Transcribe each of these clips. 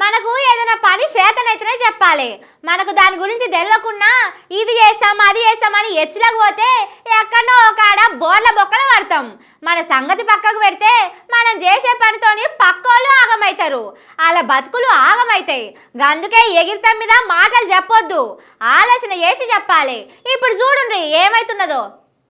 మనకు ఏదైనా పని చేతనైతేనే చెప్పాలి. మనకు దాని గురించి తెలియకుండా ఇది చేస్తాం అది చేస్తామని ఎచ్చులకు పోతే ఎక్కడో ఒక బోర్ల బొక్కలు పడతాం. మన సంగతి పక్కకు పెడితే మనం చేసే పనితోని పక్కోళ్ళు ఆగమవుతారు, వాళ్ళ బతుకులు ఆగమవుతాయి. అందుకే ఎగిరితం మీద మాటలు చెప్పొద్దు, ఆలోచన చేసి చెప్పాలి. ఇప్పుడు చూడండి ఏమైతున్నదో.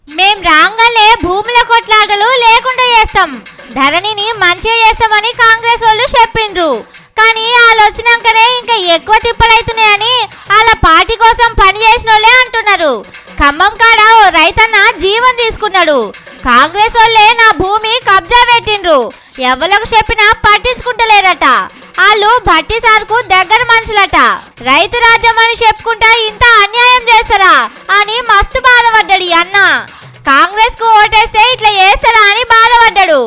మేం రాంగలే భూముల కొట్లాటలు లేకుండా చేస్తాం, ధరణిని మంచిగా చేస్తామని కాంగ్రెస్ వాళ్ళు చెప్పిండ్రు. కానీ వాళ్ళు వచ్చినాకనే ఇంకా ఎక్కువ తిప్పలైతున్నాయని వాళ్ళ పార్టీ కోసం పని చేసిన వాళ్ళే అంటున్నారు. ఖమ్మం కాడ ఓ రైతన్న జీవం తీసుకున్నాడు. కాంగ్రెస్ వాళ్ళే నా భూమి కబ్జా పెట్టిండ్రు, ఎవరికి చెప్పినా పట్టించుకుంటలేరట. వాళ్ళు భట్టి సార్కు దగ్గర మనుషులట. రైతు రాజ్యం అని చెప్పుకుంటా ఇంత అన్యాయం చేస్తారా అని మస్తు బాధపడ్డాడు అన్న. కాంగ్రెస్ కు ఓటేస్తే ఇట్లా చేస్తారా అని బాధపడ్డాడు.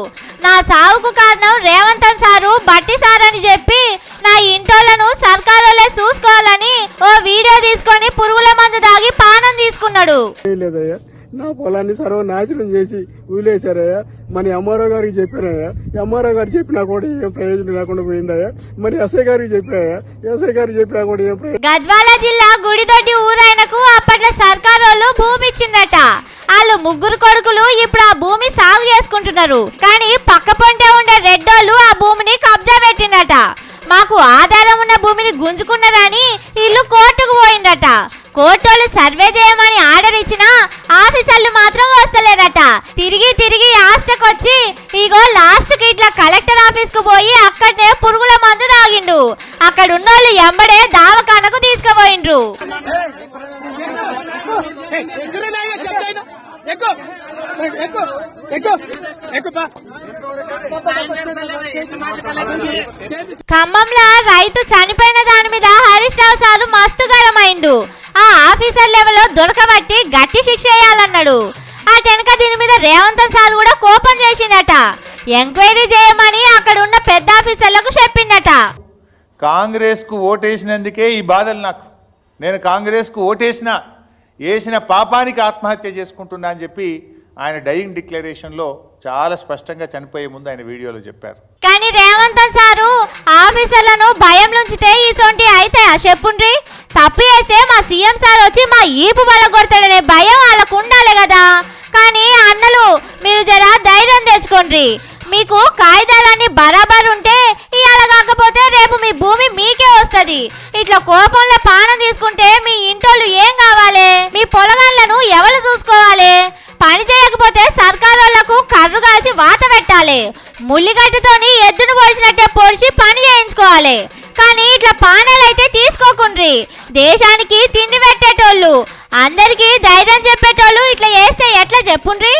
నా సావుకు కారణం రేవంత్ సారు భట్టి సార్ అని చెప్పి నా ఇంటోళ్లను సర్కారులే చూసుకోవాలని ఓ వీడియో తీసుకొని పురుగుల మందు దాగి పానం తీసుకున్నాడు. నా పొలాన్ని సర్వనాశనం చేసి వదిలేశారయ్యా. మరి ఎంఆర్ఓ గారికి చెప్పారయ్యా, ఎంఆర్ఓ గారు చెప్పినా కూడా ఏం ప్రయోజనం లేకుండా పోయిందయ్యా. మరి ఎస్ఐ గారికి చెప్పాయా, ఎస్ఐ గారికి చెప్పినా కూడా ఏం ప్రయోజనం. గద్వాల జిల్లా గుడిదొడ్డి ఊరైనకు అప్పట్లో సర్కారు వాళ్ళు భూమి ఇచ్చిందట. వాళ్ళు ముగ్గురు కొడుకులు ఇప్పుడు ఆ భూమి సాగు చేసుకుంటున్నారు. కానీ పక్క పొంటే ఉండే రెడ్డోళ్ళు ఆ భూమిని కబ్జా పెట్టిందట. మాకు ఆధారం ఉన్న భూమిని గుంజుకున్నారని ఇల్లు కోర్టుకు పోయిందట. కోర్టులు సర్వే చేయమని ఆర్డర్ ఇచ్చినా ఆఫీసర్లు మాత్రం వస్తలేరట. తిరిగి తిరిగి వచ్చి ఇగో లాస్ట్ కి ఇట్లా కలెక్టర్ ఆఫీస్ కు పోయి అక్కడనే పురుగుల మందు తాగిండు. అక్కడ ఉన్నోళ్ళు ఎంబడే దావఖానకు తీసుకుపోయిండ్రు. ఖమ్మంలో రైతు చనిపోయిన దాని మీద హరీష్ రావు సారు మస్తు గరమైండు. ఆ ఆఫీసర్ లెవెల్లో దొరకబట్టి గట్టి శిక్ష వేయాలన్నాడు. ఆ వెనక దీని మీద రేవంత్ సార్ కూడా కోపం చేసిండట. ఎంక్వైరీ చేయమని అక్కడ ఉన్న పెద్ద ఆఫీసర్లకు చెప్పిండట. కాంగ్రెస్ కు ఓటేసినందుకే ఈ బాధలు నాకు. నేను కాంగ్రెస్ కు వేసిన పాపానికి ఆత్మహత్య చేసుకుంటున్నా అని చెప్పి ఆయన డైయింగ్ డిక్లరేషన్లో చాలా స్పష్టంగా చనిపోయే ముందు ఆయన వీడియోలో చెప్పారు. కానీ రేవంత్ సారు ఆఫీసర్లను భయం నుంచితే ఈసొంటి అయితే చెప్పుండ్రి. తప్పు చేస్తే మా సీఎం సార్ వచ్చి మా ఈపు బలగొడతాడనే భయం వాళ్ళకు ఉండాలి కదా. కానీ అన్నలు మీరు జరా ధైర్యం తెచ్చుకోండి. మీకు కాయిదాలన్నీ బరాబర్ ఉంటే ఇవాళ కాకపోతే రేపు మీ భూమి మీకే వస్తుంది. ఇట్లా కోపంలో పానం తీసుకుంటే మీ ఇంటోళ్ళు ఏం కావాలి? మీ పొలగాళ్లను ఎవరు చూసుకోవాలి? పని చేయకపోతే సర్కారులకు కర్రు కాల్చి వాత పెట్టాలి. ముల్లిగడ్డతోని ఎద్దును పొడిచినట్టే పొడిచి పని చేయించుకోవాలి. కానీ ఇట్లా పానాలైతే తీసుకోకుండ్రి. దేశానికి తిండి పెట్టేటోళ్ళు, అందరికీ ధైర్యం చెప్పేటోళ్ళు ఇట్లా చేస్తే ఎట్లా చెప్పుండ్రి.